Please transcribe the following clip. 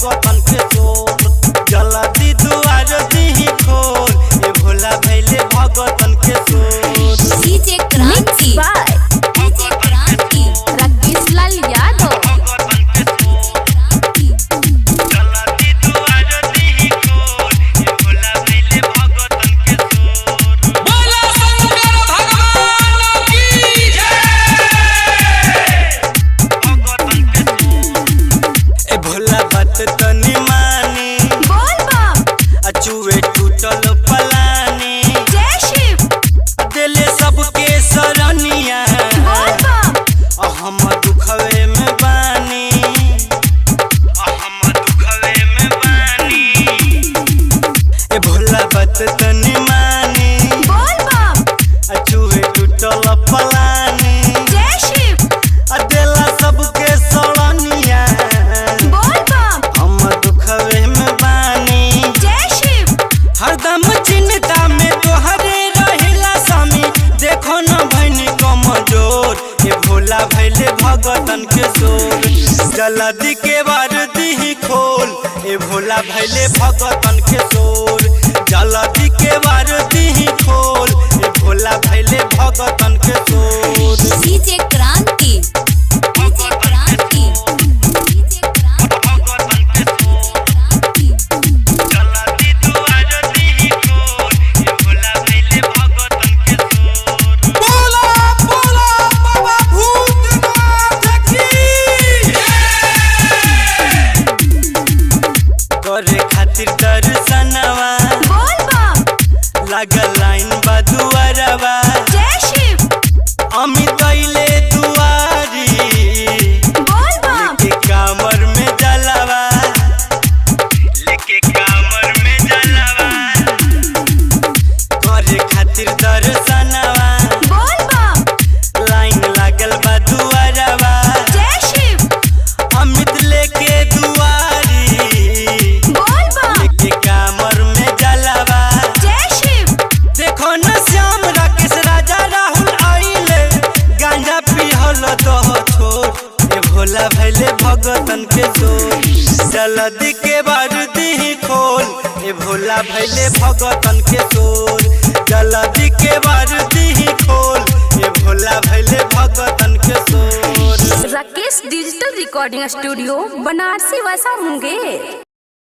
भगतन के शोर। जल्दी दुआर दी खोल ए भोला भैले भगतन के शोर। डीजे क्रांति डीजे क्रांति राकेश लाल यादव। जल्दी दुआर दी खोल ए भोला भैले भगतन के शोर। बोला शंकर भगवान की जय। ए भोला बात तनी मानी बोल बम अचुए टूटल पलानी। जय शिव दिले सबके सरनिया बोल बम हम दुखवे में बानी। हम दुखवे में बानी। ए भोला बात तनी मानी बोल बम अचुए टूटल पलानी। जय शिव दिला सबके सरनिया बोल बम हम दुखवे में बानी। जय शिव हरदम चिंता में तोहरे रहेला स्वामी। देखो न भैनी कमजोर ए भोला भैले भगतन के शोर। जल्दी के बार दी खोल ए भोला भैले भगतन के शोर। जल्दी के बार दी खोल ए भोला भैले भगतन के शोर। डीजे क्रांति डीजे क्रांति डीजे क्रांति जल्दी दुआर दी खोल ए भोला भैले भगतन के शोर। बोला बोला बाबा भूतनाथ की करे खातिर दर्शनवा बोल बम लागल लाइन बा दुआरवा। जय शिव अमित अइले दुआरी बोल बम लेके कामर में जलवा। लेके कामर में जलवा करे खातिर दर्शनवा। बोल बम लाइन लागल बा दुआरवा। जय शिव अमित लेके दुआरी बोल बम लेके कामर में जलवा। जय शिव देखो न श्याम राकेश राजा राहुल आइले। गांजा पिहल दह छोड़ ए भोला भैले भगतन के शोर। जल्दी के बार दी खोल ए भोला भैले भगतन के शोर। जल्दी के बार दी खोल ए भोला भैले भगतन के शोर। Rakesh digital recording studio Banarasi वैसा मुंगेर।